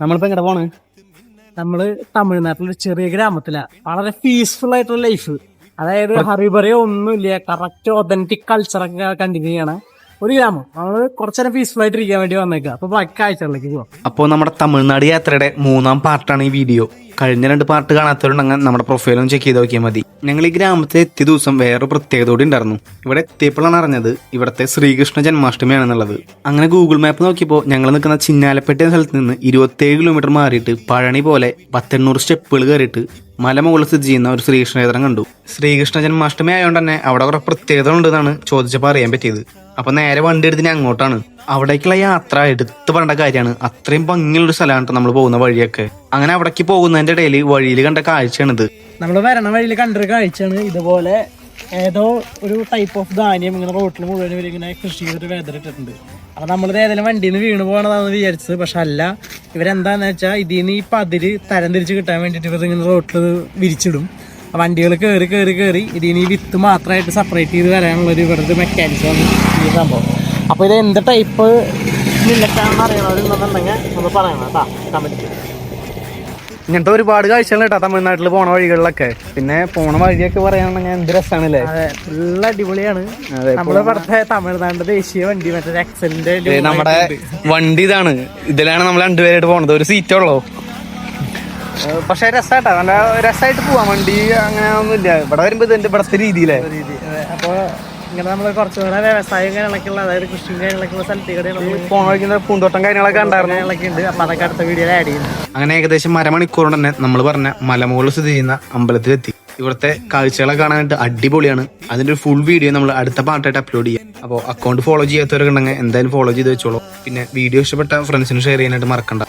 നമ്മളിപ്പോ എങ്ങടെ പോണ്? നമ്മള് തമിഴ്നാട്ടിലൊരു ചെറിയ ഗ്രാമത്തിലാണ്. വളരെ പീസ്ഫുൾ ആയിട്ടുള്ള ലൈഫ്. അതായത് ഹറിബറിയോ ഒന്നുമില്ല. കറക്റ്റ് ഒതന്റിക് കൾച്ചറൊക്കെ കണ്ടിന്യൂ ചെയ്യണ ഒരു ഗ്രാമം. നമ്മള് കുറച്ചേരം പീസ്ഫുൾ ആയിട്ട് ഇരിക്കാൻ വേണ്ടി വന്നേക്കാം. അപ്പൊ ബാക്കി കാഴ്ചകളിലേക്ക് പോവാം. അപ്പോൾ നമ്മുടെ തമിഴ്നാട് യാത്രയുടെ 3ാം പാർട്ടാണ് ഈ വീഡിയോ. കഴിഞ്ഞ 2 പാർട്ട് കാണാത്തവരുണ്ടെങ്കിൽ നമ്മുടെ പ്രൊഫൈലൊന്ന് ചെക്ക് ചെയ്ത് നോക്കിയാൽ മതി. ഞങ്ങൾ ഈ ഗ്രാമത്തിൽ എത്തിയ ദിവസം വേറെ പ്രത്യേകത കൂടി ഉണ്ടായിരുന്നു. ഇവിടെ എത്തിയപ്പോഴാണ് അറിഞ്ഞത് ഇവിടുത്തെ ശ്രീകൃഷ്ണ ജന്മാഷ്ടമിയാണെന്നുള്ളത്. അങ്ങനെ ഗൂഗിൾ മാപ്പ് നോക്കിയപ്പോൾ ഞങ്ങൾ നിൽക്കുന്ന ചിന്നാലപ്പെട്ടി എന്ന സ്ഥലത്ത് നിന്ന് 27 കിലോമീറ്റർ മാറിയിട്ട് പഴനി പോലെ 1800 സ്റ്റെപ്പുകൾ കയറിയിട്ട് മലമുകളിൽ സ്ഥിതി ചെയ്യുന്ന ഒരു ശ്രീകൃഷ്ണ ക്ഷേത്രം കണ്ടു. ശ്രീകൃഷ്ണ ജന്മാഷ്ടമി ആയതുകൊണ്ട് തന്നെ അവിടെ കുറെ പ്രത്യേകത ഉണ്ടെന്നാണ് ചോദിച്ചപ്പോൾ അറിയാൻ പറ്റിയത്. അപ്പൊ നേരെ വണ്ടി എടുത്തിന് അങ്ങോട്ടാണ്. അവിടേക്കുള്ള യാത്ര എടുത്തു പറയേണ്ട കാര്യമാണ്. അത്രയും ഭംഗിയുള്ളൊരു സ്ഥലമാണ് നമ്മൾ പോകുന്ന വഴിയൊക്കെ. അങ്ങനെ അവിടേക്ക് പോകുന്നതിന്റെ ഇടയിൽ വഴിയിൽ കണ്ട കാഴ്ചയാണിത്. നമ്മള് വരണ വഴിയിൽ കണ്ടൊരു കാഴ്ചയാണ് ഇതുപോലെ ഏതോ ഒരു ടൈപ്പ് ഓഫ് ധാന്യം ഇങ്ങനെ റോട്ടിൽ മുഴുവൻ ഇങ്ങനെ കൃഷി ചെയ്തിട്ട് വെതറിട്ടിട്ടുണ്ട്. അപ്പൊ നമ്മളിത് ഏതെങ്കിലും വണ്ടിയിൽ നിന്ന് വീണ് പോകണതാണെന്ന് വിചാരിച്ചത്. പക്ഷെ അല്ല, ഇവരെന്താന്ന് വെച്ചാൽ ഇതിന് ഈ പതിര് തരം തിരിച്ച് കിട്ടാൻ വേണ്ടിയിട്ട് ഇവർ ഇങ്ങനെ റോട്ടിൽ വിരിച്ചിടും. വണ്ടികൾ കയറി ഇതിന് ഈ വിത്ത് മാത്രമായിട്ട് സെപ്പറേറ്റ് ചെയ്ത് വരാനുള്ളൊരു ഇവരുടെ മെക്കാനിസമാണ് ഈ സംഭവം. അപ്പോൾ ഇത് എന്ത് ടൈപ്പ് മില്ലറ്റാണെന്ന് അറിയണവരുണ്ടെന്നുണ്ടെങ്കിൽ ഒന്ന് പറയണം കേട്ടോ കമൻറ്റ്. ഇങ്ങനത്തെ ഒരുപാട് കാഴ്ചകൾ കേട്ടോ തമിഴ്നാട്ടിൽ പോണ വഴികളിലൊക്കെ. പിന്നെ പോണ വഴിയൊക്കെ പറയാണെങ്കിൽ എന്ത് രസമാണല്ലേ. അതെ, ഫുൾ അടിപൊളിയാണ്. നമ്മള് ഇവിടുത്തെ തമിഴ്നാട് ദേശീയ വണ്ടി മറ്റേ എക്സലിന്റെ നമ്മുടെ വണ്ടി ഇതാണ്. ഇതിലാണ് നമ്മൾ 2 പേരായിട്ട് പോണത്. ഒരു സീറ്റുള്ളൂ. പക്ഷെ രസമായിട്ടാ, നല്ല രസമായിട്ട് പോവാം. വണ്ടി അങ്ങനെ ഒന്നുമില്ല. ഇവിടെ വരുമ്പോ ഇതിന്റെ ഇവിടത്തെ രീതിയിലേ. അപ്പൊ ഇങ്ങനെ നമ്മള് കുറച്ചുകൂടെ വ്യവസായം കാര്യങ്ങളൊക്കെയുള്ള, അതായത് കൃഷിയും കാര്യങ്ങളൊക്കെയുള്ള സ്ഥലത്തേക്ക് പോണ വഴിക്കുന്ന പൂന്തോട്ടം കാര്യങ്ങളൊക്കെ ഉണ്ടായിരുന്നു. ഉണ്ട്. അപ്പൊ അതൊക്കെ അടുത്ത വീഡിയോയിൽ ആഡ് ചെയ്യുന്നു. അങ്ങനെ ഏകദേശം 1/2 മണിക്കൂർ കൊണ്ട് തന്നെ നമ്മൾ പറഞ്ഞ മലമുകളിൽ സ്ഥിതി ചെയ്യുന്ന അമ്പലത്തിലെത്തി. ഇവിടുത്തെ കാഴ്ചകളെ കാണാനായിട്ട് അടിപൊളിയാണ്. അതിന്റെ ഒരു ഫുൾ വീഡിയോ നമ്മൾ അടുത്ത പാർട്ടായിട്ട് അപ്ലോഡ് ചെയ്യാം. അപ്പോൾ അക്കൗണ്ട് ഫോളോ ചെയ്യാത്തവരൊക്കെ ഉണ്ടെങ്കിൽ എന്തായാലും ഫോളോ ചെയ്ത് വെച്ചോളൂ. പിന്നെ വീഡിയോ ഇഷ്ടപ്പെട്ട ഫ്രണ്ട്സിന് ഷെയർ ചെയ്യാനായിട്ട് മറക്കണ്ട.